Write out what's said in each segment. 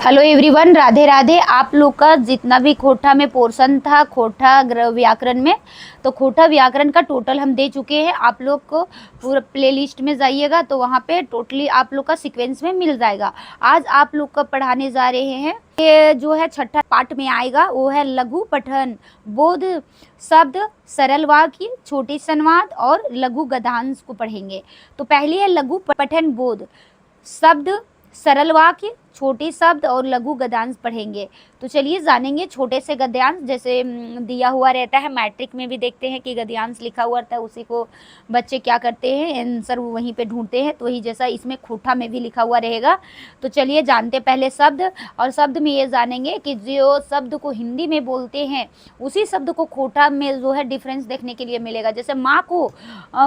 Hello everyone, Radhe Radhe. आप लोग का जितना भी खोटा में पोर्शन था, खोटा व्याकरण में, तो खोटा व्याकरण का टोटल हम दे चुके हैं। आप लोग को पूरा प्लेलिस्ट में जाइएगा तो वहाँ पे टोटली आप लोग का सीक्वेंस में मिल जाएगा। आज आप लोग का पढ़ाने जा रहे हैं, ये जो है छठा पार्ट में आएगा, वो है लघु पठन बोध शब्द, सरल वाक्य, छोटे संवाद और लघु गद्यांश को पढ़ेंगे। तो पहले है लघु पठन बोध शब्द, सरल वाक्य, छोटे शब्द और लघु गद्यांश पढ़ेंगे। तो चलिए जानेंगे छोटे से गद्यांश। जैसे दिया हुआ रहता है, मैट्रिक में भी देखते हैं कि गद्यांश लिखा हुआ रहता है, उसी को बच्चे क्या करते हैं, आंसर वहीं पे ढूंढते हैं। तो वही जैसा इसमें खोटा में भी लिखा हुआ रहेगा। तो चलिए जानते पहले शब्द। और शब्द में ये जानेंगे कि जो शब्द को हिंदी में बोलते हैं उसी शब्द को खोटा में जो है डिफरेंस देखने के लिए मिलेगा। जैसे माँ को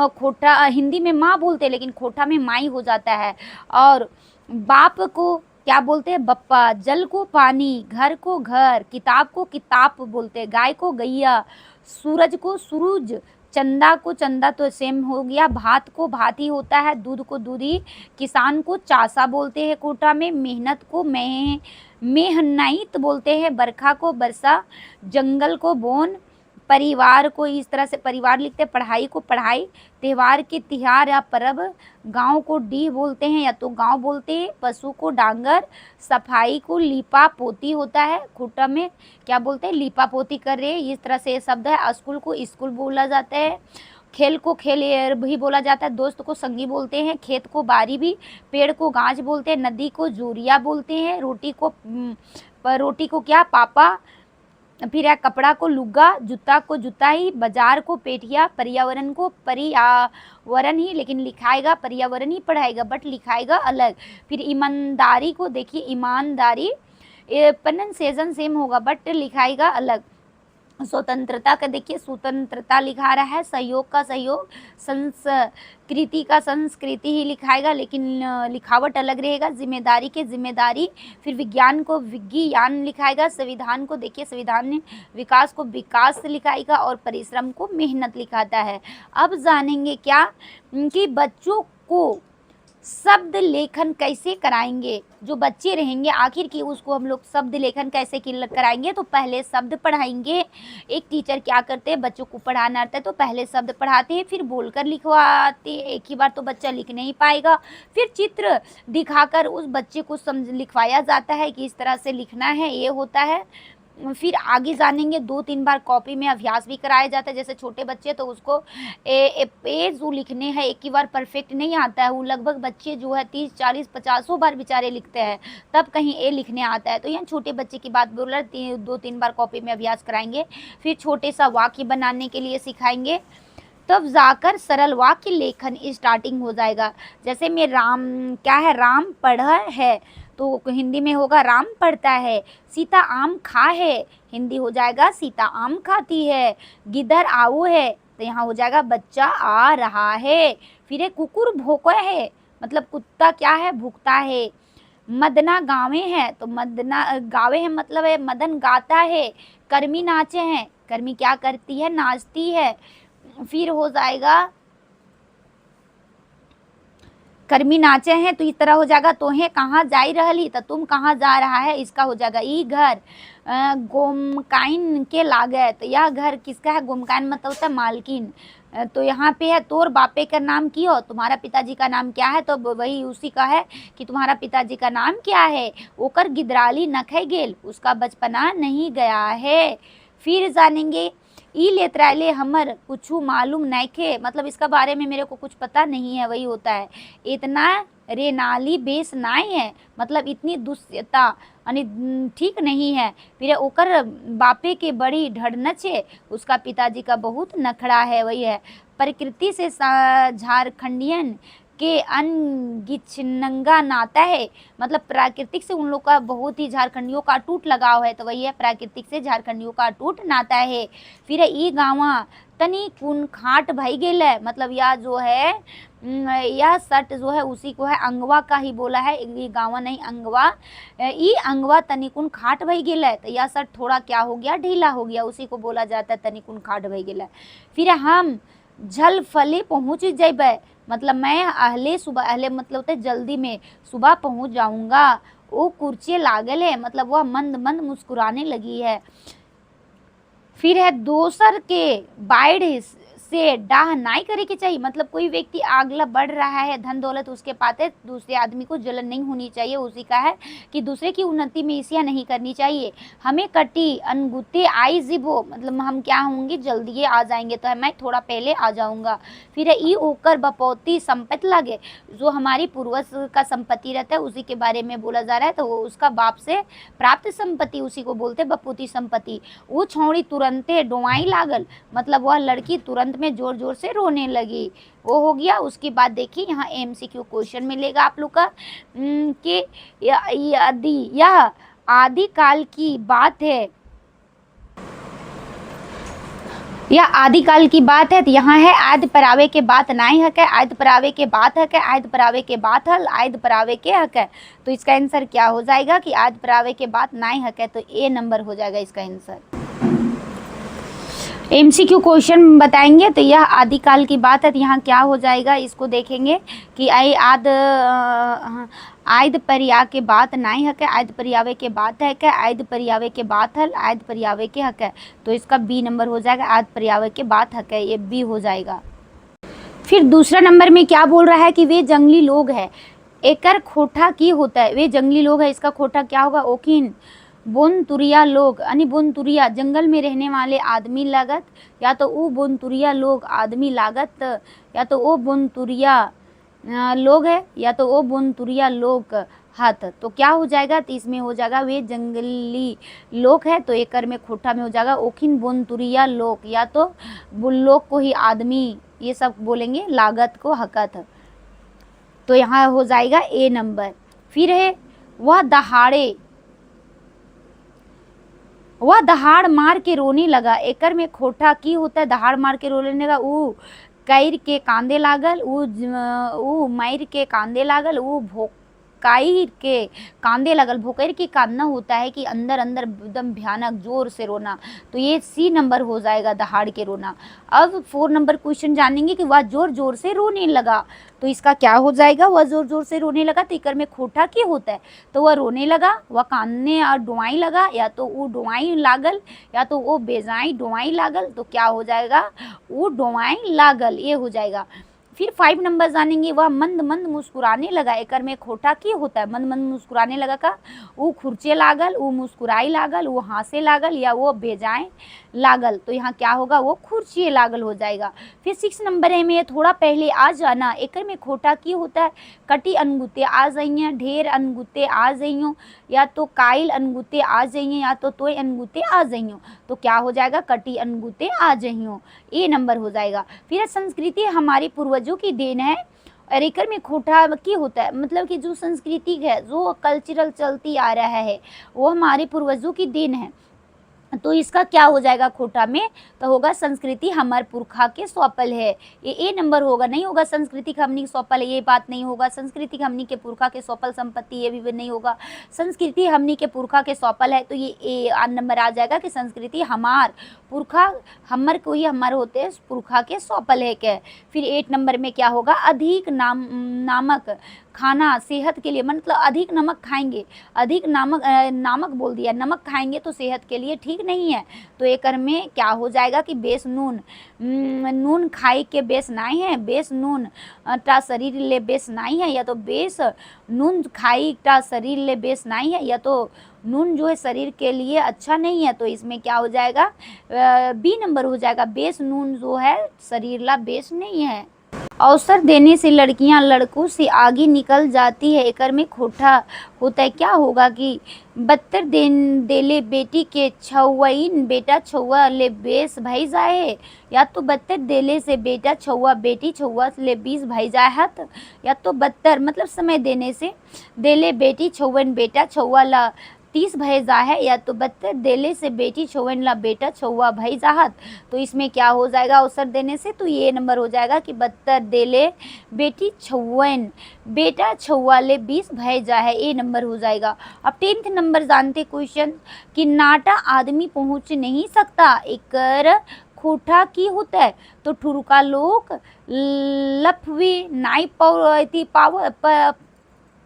खोटा हिंदी में माँ बोलते हैं, लेकिन खोटा में माई हो जाता है। और बाप को क्या बोलते हैं, बप्पा। जल को पानी, घर को घर, किताब को किताब बोलते हैं, गाय को गैया, सूरज को सूरज, चंदा को चंदा, तो सेम हो गया। भात को भात ही होता है, दूध को दूधी, किसान को चासा बोलते हैं कोटा में, मेहनत को मेहनाइत बोलते हैं, बरखा को बरसा, जंगल को बोन, परिवार को इस तरह से परिवार लिखते हैं, पढ़ाई को पढ़ाई, त्यौहार के तिहार या परब, गांव को डी बोलते हैं या तो गांव बोलते हैं, पशु को डांगर, सफाई को लीपा पोती होता है, खूटा में क्या बोलते हैं, लीपा पोती कर रहे हैं, इस तरह से ये शब्द है। स्कूल को स्कूल बोला जाता है, खेल को खेल भी बोला जाता है, दोस्त को संगी बोलते हैं, खेत को बारी भी, पेड़ को गाछ बोलते हैं, नदी को जोरिया बोलते हैं, रोटी को क्या पापा, फिर है कपड़ा को लुग्गा, जूता को जुताई, बाजार को पेटिया, पर्यावरण को पर्यावरण ही, लेकिन लिखाएगा पर्यावरण ही पढ़ाएगा, बट लिखाएगा अलग। फिर ईमानदारी को देखिए, ईमानदारी प्रोनाउंसिएशन सेम होगा बट लिखाएगा अलग। स्वतंत्रता का देखिए, स्वतंत्रता लिखा रहा है, सहयोग का सहयोग, संस्कृति का संस्कृति ही लिखाएगा, लेकिन लिखावट अलग रहेगा। जिम्मेदारी के जिम्मेदारी, फिर विज्ञान को विज्ञान लिखाएगा, संविधान को देखिए संविधान, विकास को विकास लिखाएगा और परिश्रम को मेहनत लिखाता है। अब जानेंगे क्या कि बच्चों को शब्द लेखन कैसे कराएंगे। जो बच्चे रहेंगे आखिर की उसको हम लोग शब्द लेखन कैसे कराएंगे, तो पहले शब्द पढ़ाएंगे। एक टीचर क्या करते हैं, बच्चों को पढ़ाना आता है तो पहले शब्द पढ़ाते हैं, फिर बोलकर लिखवाते हैं। एक ही बार तो बच्चा लिख नहीं पाएगा, फिर चित्र दिखाकर उस बच्चे को लिखवाया जाता है कि इस तरह से लिखना है, ये होता है। फिर आगे जानेंगे, 2-3 बार कॉपी में अभ्यास भी कराया जाता है। जैसे छोटे बच्चे तो उसको पेज जो लिखने हैं एक ही बार परफेक्ट नहीं आता है, वो लगभग बच्चे जो है 30-40-50 बार बेचारे लिखते हैं, तब कहीं ए लिखने आता है। तो यहाँ छोटे बच्चे की बात बोल रहे हैं, 2-3 बार कॉपी में अभ्यास कराएंगे, फिर छोटे सा वाक्य बनाने के लिए सिखाएंगे, तब जाकर सरल वाक्य लेखन स्टार्टिंग हो जाएगा। जैसे मैं राम क्या है, राम पढ़ा है तो हिंदी में होगा राम पढ़ता है। सीता आम खा है, हिंदी हो जाएगा सीता आम खाती है। गिद्धर आओ है तो यहाँ हो जाएगा बच्चा आ रहा है। फिर एक कुकुर भौंका है, मतलब कुत्ता क्या है, भूखता है। मदना गावे है तो मदना गावे है मतलब है मदन गाता है। कर्मी नाचे हैं, कर्मी क्या करती है, नाचती है। फिर हो जाएगा कर्मी नाचे हैं तो इस तरह हो जाएगा, तोहे कहाँ जाई रहली तो तुम कहाँ जा रहा है, इसका हो जाएगा ई घर। गोमकाइन के लागे तो यह घर किसका है, गोमकाइन मतलब होता है मालकिन। तो यहाँ पे है तोर बापे का नाम की हो, तुम्हारा पिताजी का नाम क्या है, तो वही उसी का है कि तुम्हारा पिताजी का नाम क्या है। ओकर गिदराली नखे गेल, उसका बचपना नहीं गया है। फिर जानेंगे ई लेतराले हमर कुछ मालूम नइखे, मतलब इसका बारे में मेरे को कुछ पता नहीं है, वही होता है। इतना रेनाली बेस नाई है, मतलब इतनी दुष्यता यानी ठीक नहीं है। फिर ओकर बापे के बड़ी ढड़नच है, उसका पिताजी का बहुत नखड़ा है, वही है। प्रकृति से झारखंडियन के अनगिछनंगा नाता है, मतलब प्राकृतिक से उन लोग का बहुत ही झारखंडियों का अटूट लगाव है, तो वही है प्राकृतिक से झारखंडियों का अटूट नाता है। फिर ई गाँवा तनी कुन खाट भई गेल है, मतलब यह जो है यह सट जो है उसी को है अंगवा का ही बोला है, ये गाँवा नहीं अंगवा। ई अंगवा तनिकुन खाट भई गेल है, तो यह सट थोड़ा क्या हो गया, ढीला हो गया, उसी को बोला जाता है तनिकुन खाट भई गेल है। फिर हम झल फले पहुँच जेबै, मतलब मैं अहले सुबह, अहले मतलब होता है जल्दी में, सुबह पहुँच जाऊँगा। वो कुर्चे लागल है, मतलब वह मंद मंद मुस्कुराने लगी है। फिर है दोसर के बाढ़ से डाह नाई करे के चाहिए, मतलब कोई व्यक्ति आगला बढ़ रहा है, धन दौलत उसके पाते, दूसरे आदमी को जलन नहीं होनी चाहिए। उसी का है कि दूसरे की उन्नति में ईर्ष्या नहीं करनी चाहिए। हमें कटी अनगुते आई जिबो, मतलब हम क्या होंगे, जल्दी ये आ जाएंगे, तो मैं थोड़ा पहले आ जाऊंगा। फिर है ई ओकर बपौती संपत्ति लगे, जो हमारी पूर्वज का संपत्ति रहता है उसी के बारे में बोला जा रहा है, तो वो उसका बाप से प्राप्त संपत्ति उसी को बोलते बपौती संपत्ति। वो छौड़ी तुरंते डोवाई लागल, मतलब वह लड़की तुरंत में जोर जोर से रोने लगी। वो हो गया। उसके बाद देखिए यहाँ एमसीक्यू क्वेश्चन मिलेगा आप लोग का कि यदि यह आदि काल की बात है, यह आदि काल की बात है, तो यहाँ है आदि परावे के बात नाई हक है, आदि परावे के बात हक है, आदि परावे के बात हल, आदि परावे के हक है। तो इसका आंसर क्या हो जाएगा कि आदि परावे के बात नाई हक है, तो ए नंबर हो जाएगा इसका आंसर। एमसीक्यू क्वेश्चन बताएंगे, तो यह आदिकाल की बात है, तो यहाँ क्या हो जाएगा इसको देखेंगे कि आयद परिया के बात नाई हक है, आयद परियावे के बात है क्या, आयद परियावे के बात हल, आयद परियावे के हक है, तो इसका बी नंबर हो जाएगा, आयद परियावे के बात हक है, ये बी हो जाएगा। फिर दूसरा नंबर में क्या बोल रहा है कि वे जंगली लोग हैं, एकर खोटा की होता है, वे जंगली लोग है, इसका खोटा क्या होगा, ओकिन बोनतुरिया लोग, यानी बोनतुरिया जंगल में रहने वाले आदमी लागत, या तो वो बोनतुरिया लोग आदमी लागत, या तो वो बोनतुरिया लोग है, या तो वो बोनतुरिया लोग हाथ, तो क्या हो जाएगा, तो इसमें हो जाएगा वे जंगली लोग है, तो एकर में खोटा में हो जाएगा ओखिन बोनतुरिया लोग, या तो लोग को ही आदमी ये सब बोलेंगे, लागत को हकत, तो यहाँ हो जाएगा ए नंबर। फिर है वह दहाड़ मार के रोने लगा, एकर में खोटा की होता है, दहाड़ मार के रोने लगा, ऊ कैर के कांदे लागल, ऊ मार के कांदे लागल, ऊ भोकाई के कांदे लगल, भोकर की कांदना होता है कि अंदर अंदर एकदम भयानक जोर से रोना, तो ये सी नंबर हो जाएगा दहाड़ के रोना। अब 4 नंबर क्वेश्चन जानेंगे कि वह जोर जोर से रोने लगा, तो इसका क्या हो जाएगा, वह जोर जोर से रोने लगा, तो इकर में खोटा की होता है, तो वह रोने लगा, वह कानने और डुआई लगा, या तो वो डुआई लागल, या तो वो बेजाई डुआई लागल, तो क्या हो जाएगा, वो डुआई लागल, ये हो जाएगा। फिर 5 नंबर जानेंगे, वह मंद मंद मुस्कुराने लगा, एकर में खोटा की होता है, मंद मंद मुस्कुराने लगा का, वो खुर्चे लागल, वो मुस्कुराई लागल, वो हंसे लागल, या वो बेजाए लागल, तो यहाँ क्या होगा, वो खुर्ची लागल हो जाएगा। फिर 6 नंबर है में थोड़ा पहले आ जाना, एकर में खोटा की होता है, कटी अनगुते आ जाइए, ढेर अनगुते आ जाइयो, या तो काइल अनगुते आ जाइए, या तो तोय अनगुते आ जाइयो, तो क्या हो जाएगा, कटी अनगुते आ जाइयो, ए नंबर हो जाएगा। फिर संस्कृति हमारे पूर्वजों की देन है, और एकर में खोटा की होता है, मतलब कि जो संस्कृति है, जो कल्चरल चलती आ रहा है, वो हमारे पूर्वजों की देन है, तो इसका क्या हो जाएगा खोटा में, तो होगा संस्कृति हमार पुरखा के सौंपल है, ये ए नंबर होगा, नहीं होगा संस्कृति हमनी के सौंपल है, ये बात नहीं होगा, संस्कृति हमनी के पुरखा के सौंपल संपत्ति, ये भी नहीं होगा, संस्कृति हमनी के पुरखा के सौंपल है, तो ये ए नंबर आ जाएगा कि संस्कृति हमार पुरखा, हमर को ही हमार होते हैं पुरखा के सौंपल है क्या। फिर 8 नंबर में क्या होगा, अधिक नामक खाना सेहत के लिए, मतलब अधिक नमक खाएंगे, अधिक नमक बोल दिया, नमक खाएंगे तो सेहत के लिए ठीक नहीं है, तो एकर में क्या हो जाएगा कि बेस नून खाई के बेस नहीं है, बेस नून टा शरीर ले बेस नहीं है, या तो बेस नून खाई टा शरीर ले बेस नहीं है, या तो नून जो है शरीर के लिए अच्छा नहीं है, तो इसमें क्या हो जाएगा, बी नंबर हो जाएगा, बेस नून जो है शरीर ला बेस नहीं है। अवसर देने से लड़कियां लड़कों से आगे निकल जाती है, एकर में खोटा होता है, क्या होगा कि बत्तर देले बेटी के छौइन बेटा छौआ ले बेस भई जाए, या तो बत्तर देले से बेटा छौआ बेटी छौआ ले 20 भई जाए हत, या तो बत्तर मतलब समय देने से देले बेटी छौवन बेटा छौआ ला 30 भई जा है, या तो 72 देले से बेटी छौवन ला बेटा छौआ भई जाहत, तो इसमें क्या हो जाएगा अवसर देने से, तो ये नंबर हो जाएगा कि 72 देले बेटी छौवन बेटा छौआ ले 20 भई जा है, ये नंबर हो जाएगा। अब 10th नंबर जानते क्वेश्चन कि नाटा आदमी पहुंच नहीं सकता, एकर खोटा की होता है, तो ठुरका लोग लफवी नाई पाव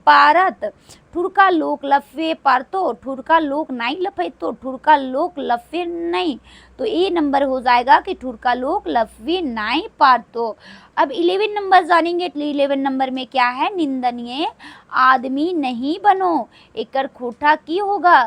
पारत, ठुरका लोक लफे पारतो, ठुरका लोक नहीं लफे तो ठुरका लोक लफे नहीं। तो ए नंबर हो जाएगा कि ठुरका लोक लफे नहीं पारतो। अब 11 नंबर जानेंगे। 11 नंबर में क्या है, निंदनीय आदमी नहीं बनो। एकर खोटा की होगा,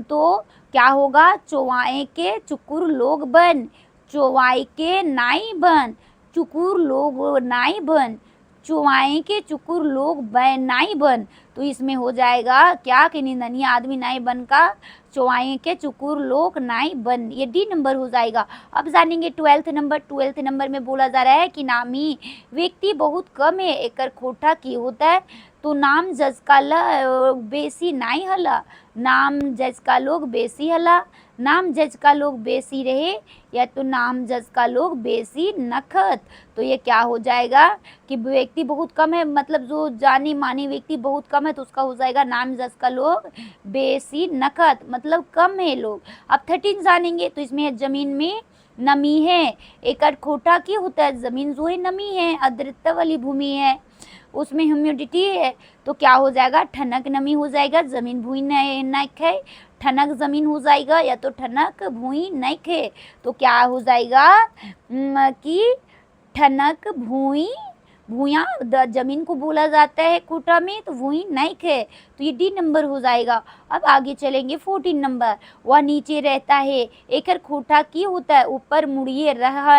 तो क्या होगा, चौवाए के चुकुर लोग बन, चौवाई के नाई बन, चुकुर लोग नाई बन, चौवाए के चुकुर लोग बन नाई बन। तो इसमें हो जाएगा क्या कि निंदनीय आदमी नाई बन का चौवाए के चुकुर लोग नाई बन, ये डी नंबर हो जाएगा। अब जानेंगे 12th नंबर। 12th नंबर में बोला जा रहा है कि नामी व्यक्ति बहुत कम है, एकर खोटा की होता है। तो नाम जज का बेसी नाई हला, नाम जज का लोग बेसी हला, नाम जज का लोग बेसी रहे, या तो नाम जज का लोग बेसी नखत। तो ये क्या हो जाएगा कि व्यक्ति बहुत कम है, मतलब जो जानी मानी व्यक्ति बहुत कम है, तो उसका हो जाएगा नाम जज का लोग बेसी नखत, मतलब कम है लोग। अब 13 जानेंगे। तो इसमें है जमीन में नमी है, एकर खोटा की होता है, जमीन जो है नमी है, आर्द्रता वाली भूमि है, उसमें ह्यूमिडिटी है। तो क्या हो जाएगा, ठनक नमी हो जाएगा, जमीन भूमि नैक है, ठनक जमीन हो जाएगा, या तो ठनक भूमि नैक है। तो क्या हो जाएगा कि ठनक भूमि, भूया जमीन को बोला जाता है कोटा में, तो भूमि नैक है। तो ये डी नंबर हो जाएगा। अब आगे चलेंगे 14 नंबर। वह नीचे रहता है, एकर खोटा की होता है, ऊपर मुड़िए रहा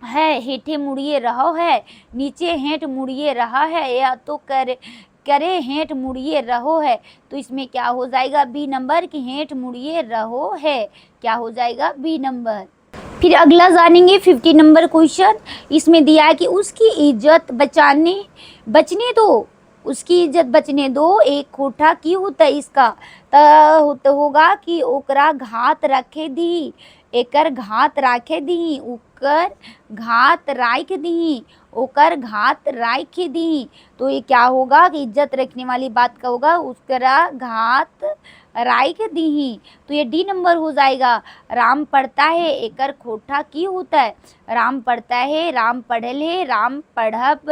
है, हेठे मुड़िए रहो है, नीचे हेठ मुड़िए रहा है, या तो करे हेठ मुड़िए रहो है। तो इसमें क्या हो जाएगा, बी नंबर की हेठ मुड़िए रहो है, क्या हो जाएगा, बी नंबर। फिर अगला जानेंगे 50 नंबर क्वेश्चन। इसमें दिया है कि उसकी इज्जत बचने दो, उसकी इज्जत बचने दो, एक खोटा की होता है इसका, तो होगा कि ओकरा घात रखे दी, एकर घात राखे दी, ओकर घात राख दी, ओकर घात राख दी। तो ये क्या होगा कि इज्जत रखने वाली बात का होगा, उसकरा घात राख दी। तो ये डी नंबर हो जाएगा। राम पढ़ता है, एकर खोटा की होता है, राम पढ़ता है, राम पढ़ल है, राम पढ़ब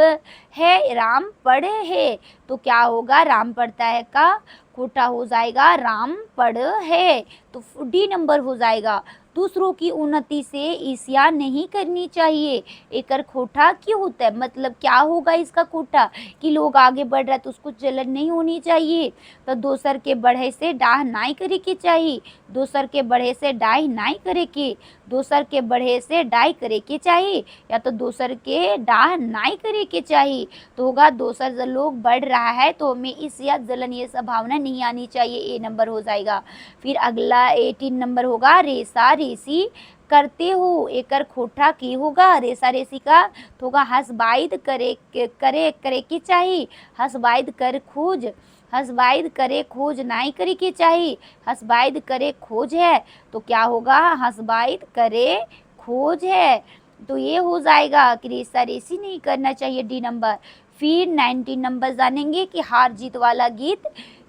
है, राम पढ़े है। तो क्या होगा, राम पढ़ता है का खोटा हो जाएगा, राम पढ़ है। तो डी नंबर हो जाएगा। दूसरों की उन्नति से ईर्ष्या नहीं करनी चाहिए, एकर खोटा क्यों होता है, मतलब क्या होगा इसका खोटा कि लोग आगे बढ़ रहे हैं तो उसको जलन नहीं होनी चाहिए। तो दोसर के बढ़े से डाह नाई करे के चाहिए, दोसर के बढ़े से डाह नाई करे के, दोसर के बढ़े से डाई करे के चाहिए, या तो दोसर के डाह नाई करे के चाहिए। तो होगा दोसर जब लोग बढ़ रहा है तो हमें ईर्ष्या जलन ये सब भावना नहीं आनी चाहिए, ए नंबर हो जाएगा। फिर अगला 18 नंबर होगा, रेसा रेसी करते हो, एकर खोटा की होगा, रेसा रेसी का तो होगा हसबाइद करे के चाहिए, हसबाइद कर खोज, हसबाइद करे खोज नाई करे के चाहिए, हसबाइद करे खोज है। तो क्या होगा, हसबाइद करे खोज है। तो ये हो जाएगा कि रेसा रेसी नहीं करना चाहिए, डी नंबर। फिर 19 नंबर जानेंगे कि हार जीत वाला गीत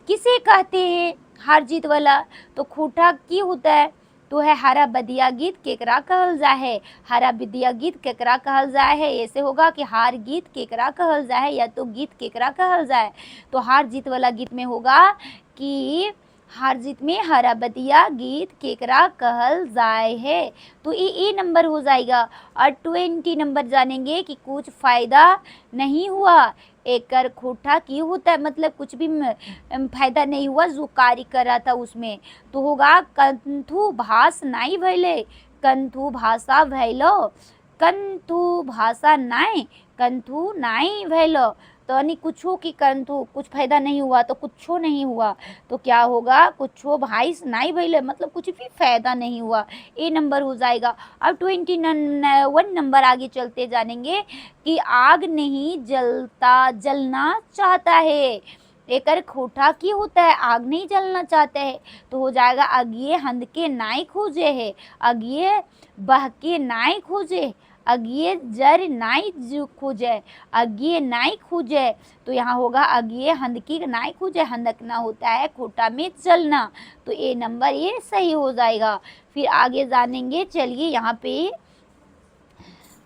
किसे कहते हैं, हार जीत वाला तो खोटा की होता है, तो है हरा बदिया गीत केकरा कहल जा है, हरा बदिया गीत केकरा कहल जा है। ऐसे होगा कि हार गीत केकरा कहल जा है, या तो गीत केकरा कहल जाए। तो हार जीत वाला गीत में होगा कि हार जीत में हरा बदिया गीत केकरा कहल जाए है। तो ये नंबर हो जाएगा। और 20 नंबर जानेंगे कि कुछ फायदा नहीं हुआ, एकर खोटा की होता है, मतलब कुछ भी फायदा नहीं हुआ जो कार्य कर रहा था उसमें। तो होगा कंथु भाष नाई भैले, कंथु भाषा भैलो, कंथु भाषा नाई, कंथु नाई भैलो। तो यानी कुछो की कंथु कुछ फायदा नहीं हुआ, तो कुछो नहीं हुआ, तो क्या होगा, कुछो भाई नाई भैले, मतलब कुछ भी फायदा नहीं हुआ, ए नंबर हो जाएगा। अब 21 नंबर आगे चलते जानेंगे कि आग नहीं जलना चाहता है, एकर खोटा की होता है, आग नहीं जलना चाहते हैं। तो हो जाएगा अगिए हंदके नाई खोजे है, अगिए बहके नाई खोजे, अगिए जर नाई खोजे, अगिए नाई खोजे। तो यहाँ होगा अगिए हंदकी नाई खोजे, हंदकना होता है खोटा में जलना। तो ए नंबर ये सही हो जाएगा। फिर आगे जानेंगे, चलिए यहाँ पे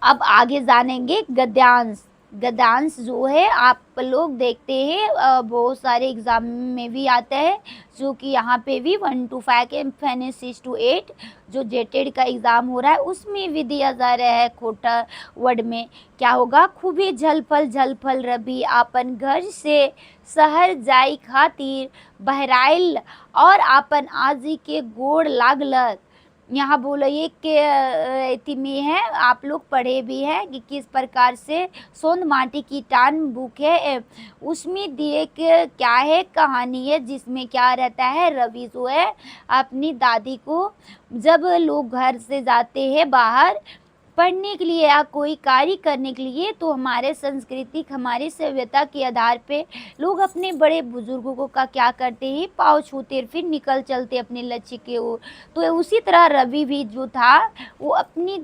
अब आगे जानेंगे गद्यांश। गद्यांश जो है आप लोग देखते हैं बहुत सारे एग्ज़ाम में भी आता है, जो कि यहाँ पे भी 1 to 5 एम 6 to 8 जो जेटेड का एग्ज़ाम हो रहा है उसमें भी दिया जा रहा है खोटा वर्ड में। क्या होगा? खूबे झलफल रबी आपन घर से शहर जाई खातिर बहराइल और आपन आजी के गोड़ लागलक। यहाँ बोलिए कि एथी में है, आप लोग पढ़े भी हैं कि किस प्रकार से सोंद माटी की टान बुक है, उसमें दिए कि क्या है कहानी है जिसमें क्या रहता है, रवि जो है अपनी दादी को जब लोग घर से जाते हैं बाहर पढ़ने के लिए या कोई कार्य करने के लिए, तो हमारे संस्कृति हमारी सभ्यता के आधार पे लोग अपने बड़े बुजुर्गों को का क्या करते हैं, पाँव छूते फिर निकल चलते अपने लक्ष्य की ओर। तो उसी तरह रवि भी जो था वो अपनी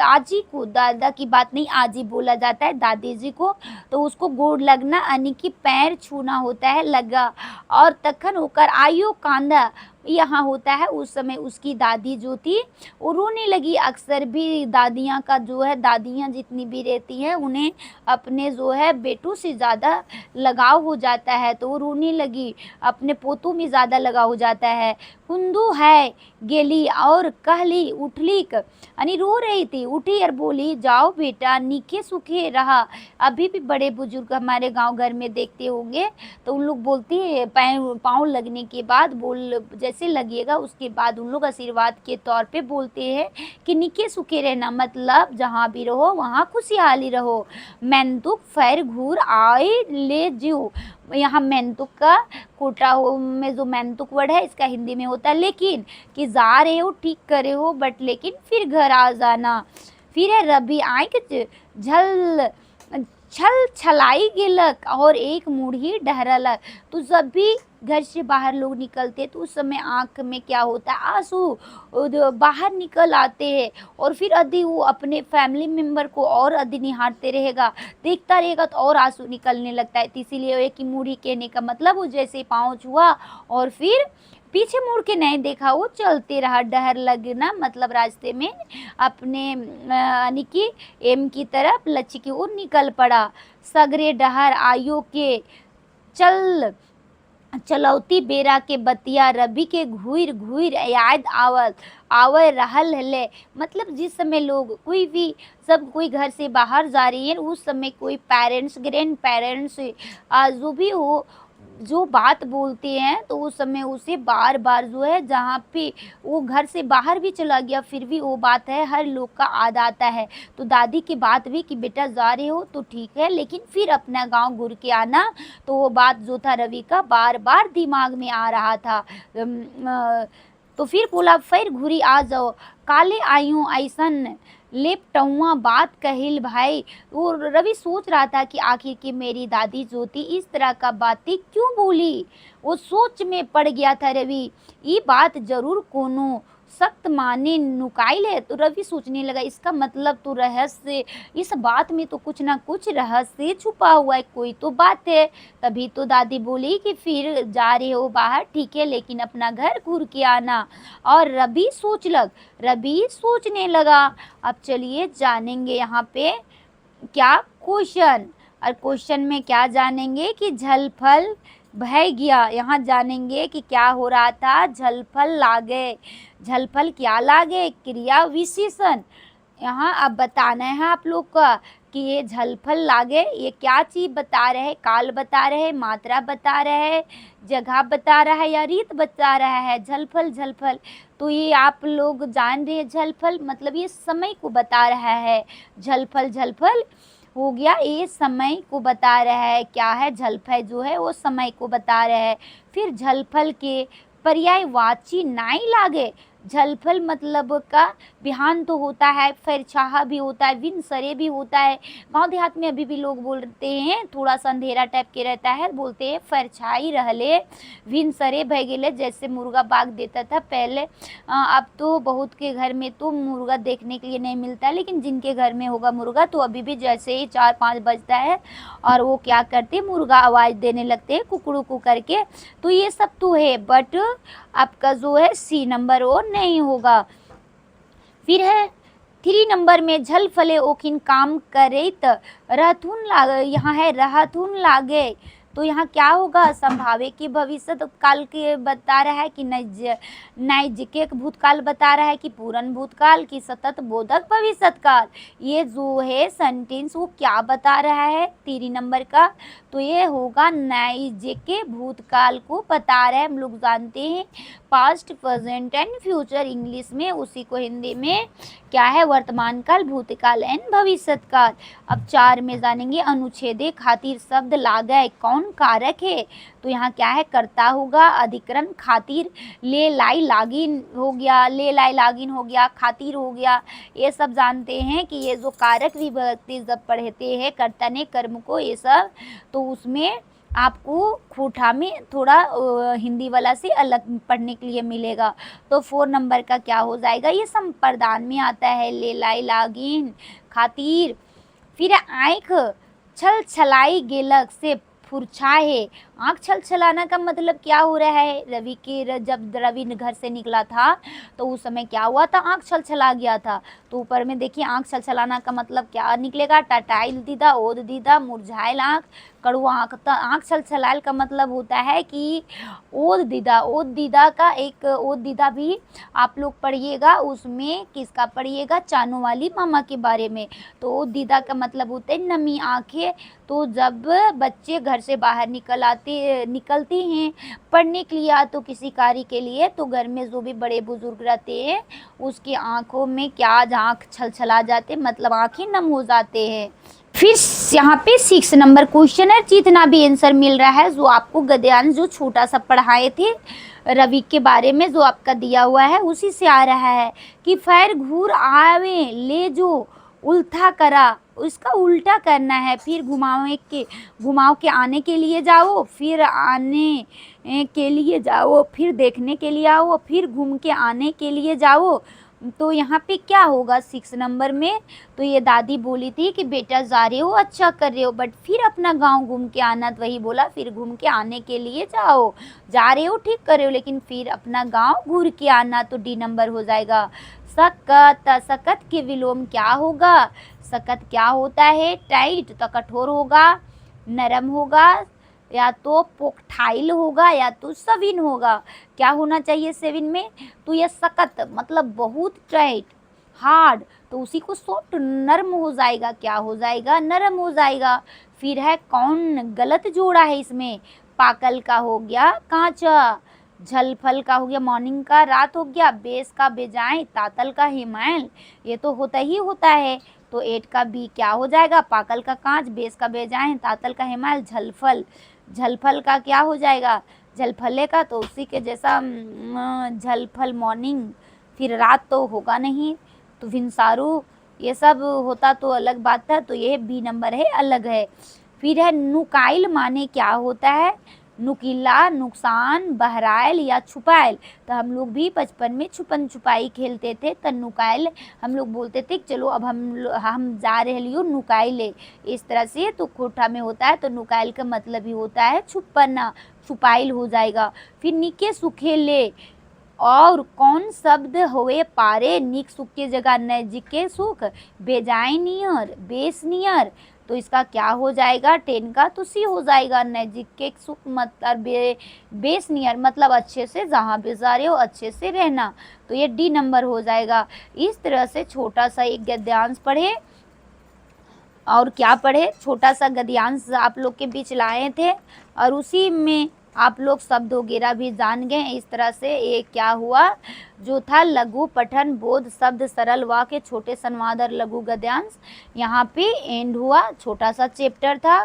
आजी को, दादा की बात नहीं आजी बोला जाता है दादी जी को, तो उसको गोड़ लगना यानी कि पैर छूना होता है, लगा। और तखन होकर आयो कांदा यहाँ होता है। उस समय उसकी दादी जो थी वो रोने लगी। अक्सर भी दादियाँ का जो है, दादियाँ जितनी भी रहती हैं उन्हें अपने जो है बेटों से ज़्यादा लगाव हो जाता है, तो वो रोने लगी, अपने पोतों में ज़्यादा लगाव हो जाता है। कुंदू है गेली और कहली उठलीक, यानी रो रही थी, उठी और बोली जाओ बेटा नीके सूखे रहा। अभी भी बड़े बुजुर्ग हमारे गांव घर में देखते होंगे तो उन लोग बोलते हैं पाँव लगने के बाद बोल जैसे लगेगा उसके बाद उन लोग आशीर्वाद के तौर पे बोलते हैं कि नीके सूखे रहना, मतलब जहाँ भी रहो वहाँ खुशहाली रहो। मेंतुक फैर घूर आए ले जीव, यहाँ मेंतुक का कोटा में जो मेंतुक वर्ड है इसका हिंदी में होता है लेकिन, कि जा रहे हो ठीक करे हो बट लेकिन फिर घर आ जाना। फिर है रबी आँख झल छल छलाई गेलक और एक मुड़ी डहरलक। तो जब भी घर से बाहर लोग निकलते तो उस समय आँख में क्या होता है, आंसू बाहर निकल आते हैं और फिर यदि वो अपने फैमिली मेम्बर को और यदि निहारते रहेगा, देखता रहेगा तो और आंसू निकलने लगता है। तो इसीलिए एक ही मुड़ी कहने का मतलब वो जैसे पाँव छुआ और फिर पीछे मुड़ के नहीं देखा, वो चलते रहा, डहर लगना मतलब रास्ते में अपने यानी कि एम की तरफ लक्ष्य की ओर निकल पड़ा। सगरे डहर आयो के चल चलौती बेरा के बतिया रवि के घूर घूर याद आवर रहल हले। मतलब जिस समय लोग कोई भी सब कोई घर से बाहर जा रही है उस समय कोई पेरेंट्स ग्रैंड पेरेंट्स जो भी हो जो बात बोलते हैं तो उस समय उसे बार बार जो है जहाँ पे वो घर से बाहर भी चला गया फिर भी वो बात है हर लोग का याद आता है। तो दादी की बात भी कि बेटा जा रहे हो तो ठीक है लेकिन फिर अपना गांव घूर के आना, तो वो बात जो था रवि का बार बार दिमाग में आ रहा था। तो फिर बोला फिर घूरी आ जाओ काले आयूँ ऐसन लेपटुआ बात कहिल भाई। वो रवि सोच रहा था कि आखिर की मेरी दादी जो थी इस तरह का बातें क्यों बोली, वो सोच में पड़ गया था रवि। ये बात जरूर कोनो सख्त माने नुकाइल है। तो रवि सोचने लगा इसका मतलब तो रहस्य, इस बात में तो कुछ ना कुछ रहस्य छुपा हुआ है, कोई तो बात है। तभी तो दादी बोली कि फिर जा रहे हो बाहर ठीक है लेकिन अपना घर घूर के आना। और रवि सोचने लगा। अब चलिए जानेंगे यहाँ पे क्या क्वेश्चन, और क्वेश्चन में क्या जानेंगे कि झलफल बह गया। यहाँ जानेंगे कि क्या हो रहा था, झलफल लागे। झलफल क्या लागे, क्रिया विशेषण। यहाँ अब बताना है आप लोग का कि ये झलफल लागे ये क्या चीज़ बता रहे हैं, काल बता रहे हैं, मात्रा बता रहे हैं, जगह बता रहा है या रीत बता रहा है। झलफल तो ये आप लोग जान रहे हैं, झलफल मतलब ये समय को बता रहा है। झलफल हो गया, ये समय को बता रहा है। क्या है, झलफल जो है वो समय को बता रहा है। फिर झलफल के पर्यायवाची नाई लागे। झलफल मतलब का बिहान तो होता है, फिर छाहा भी होता है, विनसरे भी होता है। गांव देहात में अभी भी लोग बोलते हैं, थोड़ा सा अंधेरा टाइप के रहता है, बोलते हैं फरछाई रहले विनसरे भय गेले। जैसे मुर्गा बाग देता था पहले, अब तो बहुत के घर में तो मुर्गा देखने के लिए नहीं मिलता है, लेकिन जिनके घर में होगा मुर्गा तो अभी भी जैसे ही 4-5 बजता है और वो क्या करते मुर्गा आवाज़ देने लगते हैं कुकड़ू को करके। तो ये सब तो है बट आपका जो है सी नंबर वो नहीं होगा। फिर है 3 नंबर में झल फले ओखिन काम करेत रहथुन लागे, यहाँ है रहथुन लागे, तो यहाँ क्या होगा, संभावे की भविष्य काल के बता रहा है कि नैजिक भूतकाल बता रहा है कि पूर्ण भूतकाल की सतत बोधक भविष्य काल। ये जो है सेंटेंस वो क्या बता रहा है 3 नंबर का, तो ये होगा नैजिक भूतकाल को बता रहा है। हम लोग जानते हैं past present and future English में, उसी को हिंदी में क्या है वर्तमान काल, भूतकाल एंड भविष्य काल। अब 4 में जानेंगे अनुच्छेदे खातिर शब्द लागे कौन कारक है, तो यहाँ क्या है कर्ता होगा, अधिकरण खातिर ले लाई लागिन हो गया, ले लाई लागिन हो गया, खातिर हो गया। ये सब जानते हैं कि ये जो कारक विभक्ति जब पढ़ते हैं कर्ता ने कर्म को, ये सब तो उसमें आपको खोठा में थोड़ा हिंदी वाला से अलग पढ़ने के लिए मिलेगा। तो 4 नंबर का क्या हो जाएगा, ये संप्रदान में आता है, ले लाई लागिन खातिर। फिर आँख छल छलाई गेलक से फुरछा है, आँख छल छलाना का मतलब क्या हो रहा है, जब रवि घर से निकला था तो उस समय क्या हुआ था, आँख छल छला गया था। तो ऊपर में देखिए आँख छल छलाना का मतलब क्या निकलेगा, टटाइल दीदा, ओद दीदा, मुरझाइल आँख, कड़वा आँख। तो आँख छल छलाइल का मतलब होता है कि ओद दीदा, ओद दीदा का एक ओद दीदा भी आप लोग पढ़िएगा, उसमें किसका पढ़िएगा, चानू वाली मामा के बारे में। तो ओद दीदा का मतलब होता है नमी आँखें। तो जब बच्चे घर से बाहर निकलती हैं पढ़ने के लिए या तो किसी कार्य के लिए, तो घर में जो भी बड़े बुजुर्ग रहते हैं उसकी आंखों में क्या आँख छलछला जाते, मतलब आंखें नम हो जाते हैं। फिर यहाँ पे 6 नंबर क्वेश्चन है, जितना भी आंसर मिल रहा है जो आपको गद्यांश जो छोटा सा पढ़ाए थे रवि के बारे में जो आपका दिया हुआ है उसी से आ रहा है कि फैर घूर आवे ले जो उल्था करा, उसका उल्टा करना है। फिर घुमाव के आने के लिए जाओ, फिर आने के लिए जाओ, फिर देखने के लिए आओ, फिर घूम के आने के लिए जाओ। तो यहाँ पे क्या होगा 6 नंबर में, तो ये दादी बोली थी कि बेटा जा रहे हो अच्छा कर रहे हो, बट फिर अपना गांव घूम के आना, तो वही बोला फिर घूम के आने के लिए जाओ, जा रहे हो ठीक कर रहे हो लेकिन फिर अपना गांव घूर के आना, तो डी नंबर हो जाएगा। सकत, सकत के विलोम क्या होगा, सकत क्या होता है, टाइट, तो कठोर होगा, नरम होगा, या तो पोक्टाइल होगा या तो सविन होगा। क्या होना चाहिए सेविन में, तो ये सकत मतलब बहुत टाइट हार्ड, तो उसी को सॉफ्ट नरम हो जाएगा, क्या हो जाएगा नरम हो जाएगा। फिर है कौन गलत जोड़ा है इसमें, पाकल का हो गया कांचा, झल फल का हो गया मॉर्निंग का रात हो गया, बेस का बेजाए, तातल का हिमायल, ये तो होता ही होता है। तो 8 का बी क्या हो जाएगा, पाकल का कांच, बेस का बेजाए, तातल का हिमायल, झलफल, झलफल का क्या हो जाएगा, झलफले का, तो उसी के जैसा झलफल मॉर्निंग, फिर रात तो होगा नहीं, तो भिनसारू ये सब होता तो अलग बात था, तो ये बी नंबर है अलग है। फिर है नुकाइल माने क्या होता है, नुकीला, नुकसान, बहराइल या छुपाइल। तो हम लोग भी बचपन में छुपन छुपाई खेलते थे, तो नुकाइल हम लोग बोलते थे चलो अब हम जा रहे लियो नुकाइले, इस तरह से। तो खोठा में होता है तो नुकाइल का मतलब ही होता है छुपना, छुपाइल हो जाएगा। फिर निके सुखे ले, और कौन शब्द होए पारे, निक सुख के जगह नजिके सुख, बेजाय नियर, बेस नियर, तो इसका क्या हो जाएगा 10 का तो सी हो जाएगा। नजिके सुख मतलब बेस नियर मतलब अच्छे से, जहाँ भी जा रहे हो अच्छे से रहना, तो ये डी नंबर हो जाएगा। इस तरह से छोटा सा एक गद्यांश पढ़े, और क्या पढ़े, छोटा सा गद्यांश आप लोग के बीच लाए थे, और उसी में आप लोग शब्द वगैरह भी जान गए। इस तरह से ये क्या हुआ जो था लघु पठन बोध शब्द सरल वाक्य छोटे संवाद और लघु गद्यांश, यहाँ पे एंड हुआ, छोटा सा चैप्टर था।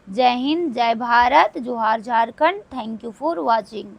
जय हिंद, जय भारत, जोहार Jharkhand, thank you for watching.